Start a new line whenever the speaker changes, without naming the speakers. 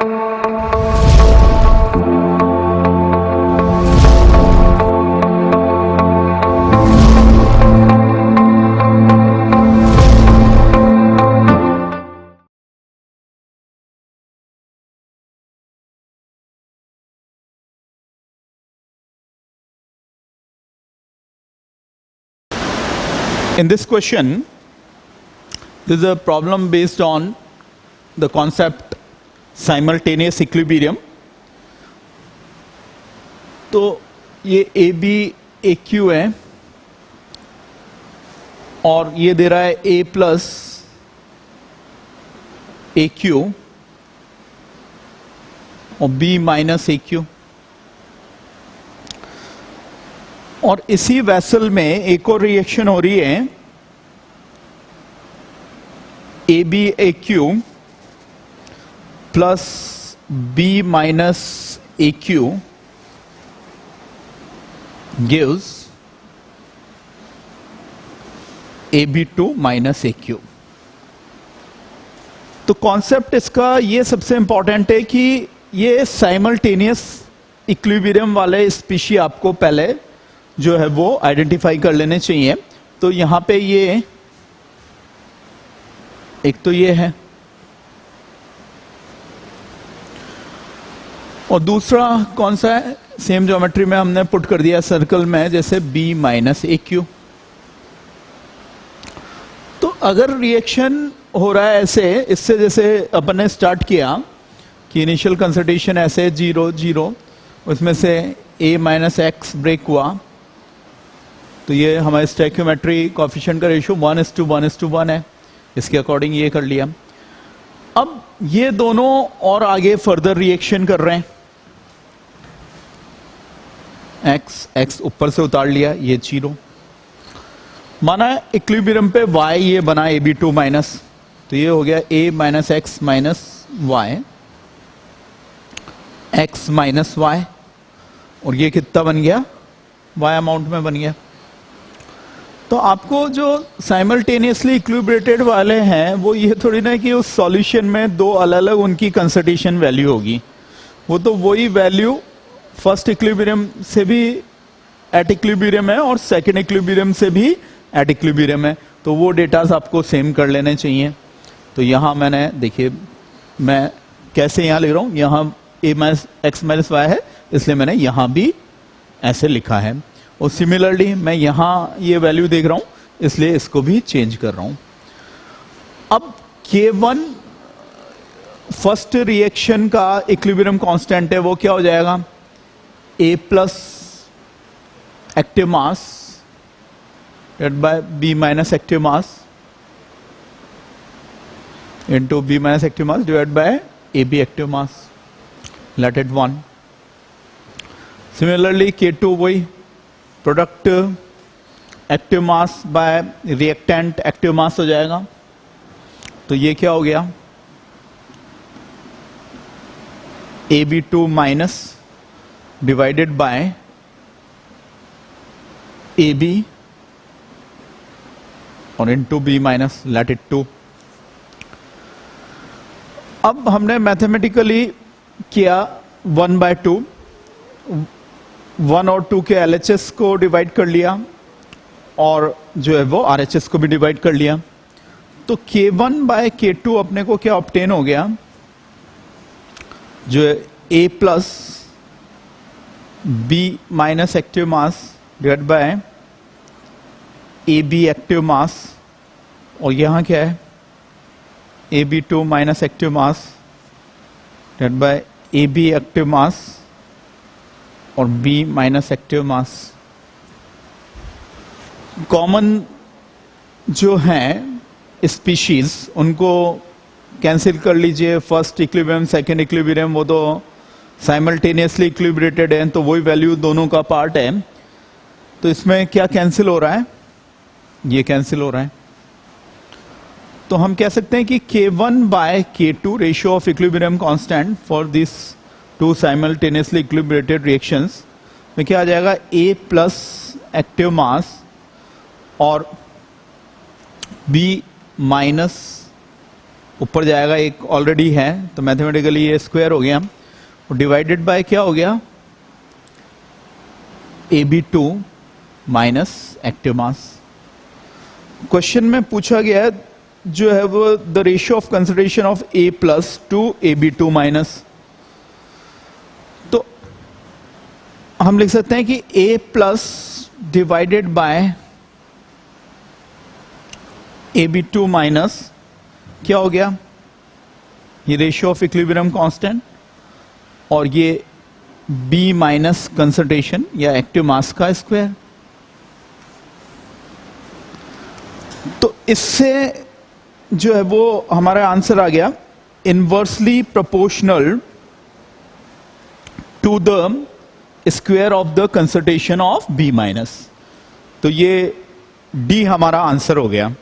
In this question, this is a problem based on the concept simultaneous equilibrium. तो ये ए B A Q है और ये दे रहा है ए प्लस ए क्यू और बी माइनस ए क्यू, और इसी वेसल में एक और रिएक्शन हो रही है A B A Q plus B minus A Q gives A B two minus A Q. तो कॉन्सेप्ट इसका ये सबसे इंपॉर्टेंट है कि ये साइमल्टेनियस इक्विलिब्रियम वाले स्पीशी आपको पहले जो है वो आइडेंटिफाई कर लेने चाहिए। तो यहां पे ये एक तो ये है और दूसरा कौन सा है, सेम ज्योमेट्री में हमने पुट कर दिया सर्कल में, जैसे b माइनस ए क्यू। तो अगर रिएक्शन हो रहा है ऐसे, इससे जैसे अपन ने स्टार्ट किया कि इनिशियल कंसंट्रेशन ऐसे 0 0, उसमें से a माइनस एक्स ब्रेक हुआ, तो ये हमारे स्टोइकियोमेट्री कोएफिशिएंट का रेशियो 1:1:1 है, इसके अकॉर्डिंग ये कर लिया। अब ये दोनों और आगे फर्दर रिएक्शन कर रहे हैं, x ऊपर से उतार लिया, ये 0 माना इक्विलिब्रियम पे y ये बना AB2 माइनस, तो ये हो गया a minus x minus y, x minus y, और ये कितना बन गया, y अमाउंट में बन गया। तो आपको जो साइमल्टेनियसली इक्विलिब्रेटेड वाले हैं वो ये थोड़ी ना कि उस सॉल्यूशन में दो अलग अलग उनकी कंसंट्रेशन वैल्यू होगी, वो तो वही वैल्यू फर्स्ट इक्विलिब्रियम से भी एट इक्विलिब्रियम है और सेकंड इक्विलिब्रियम से भी एट इक्विलिब्रियम है, तो वो डेटास आपको सेम कर लेने चाहिए। तो यहाँ मैंने देखिए, मैं कैसे यहाँ ले रहा हूँ, यहाँ a minus x minus y है, इसलिए मैंने यहाँ भी ऐसे लिखा है, और सिमिलरली मैं यहाँ ये वैल्यू देख रहा हूँ, इसलिए इसको भी चेंज कर रहा हूँ। अब K1 फर्स्ट रिएक्शन का इक्विलिब्रियम कांस्टेंट है, वो क्या हो जाएगा, A plus active mass divided by B minus active mass into B minus active mass divided by AB active mass, let it 1। Similarly K2 वही product active mass by reactant active mass हो जाएगा, तो ये क्या हो गया, AB2 minus divided by AB और into B minus, let it 2। अब हमने मैथमेटिकली किया 1/2, 1 और 2 के LHS को डिवाइड कर लिया और जो है वो RHS को भी डिवाइड कर लिया। तो K1 बाय K2 अपने को क्या ऑब्टेन हो गया, जो है A plus B minus active mass divide by AB active mass, और यहाँ क्या है AB2 minus active mass divide by AB active mass और B minus active mass. Common जो हैं स्पीशीज उनको कैंसिल कर लीजिए, फर्स्ट इक्विलिब्रियम सेकंड इक्विलिब्रियम वो तो साइमल्टेनियसली इक्विलिब्रेटेड है, तो वही वैल्यू दोनों का पार्ट है। तो इसमें क्या कैंसिल हो रहा है, ये कैंसिल हो रहा है। तो हम कह सकते हैं कि K1 by K2 ratio of equilibrium constant for this two simultaneously equilibrated reactions में क्या आ जाएगा, A प्लस एक्टिव मास और B माइनस ऊपर जाएगा, एक ऑलरेडी है, तो मैथमेटिकली ये स्क्वायर हो गया, और डिवाइडेड बाय क्या हो गया, AB2 minus active mass. Question में पूछा गया है जो है वो the ratio of consideration of A plus two AB2 minus. तो हम लिख सकते हैं कि A plus divided by AB2 minus क्या हो गया, ये रेशियो ऑफ इक्विलिब्रियम कांस्टेंट, और ये B माइनस कंसंट्रेशन या एक्टिव मास का स्क्वायर। तो इससे जो है वो हमारा आंसर आ गया inversely proportional to the square of the concentration of B minus. तो ये D हमारा आंसर हो गया।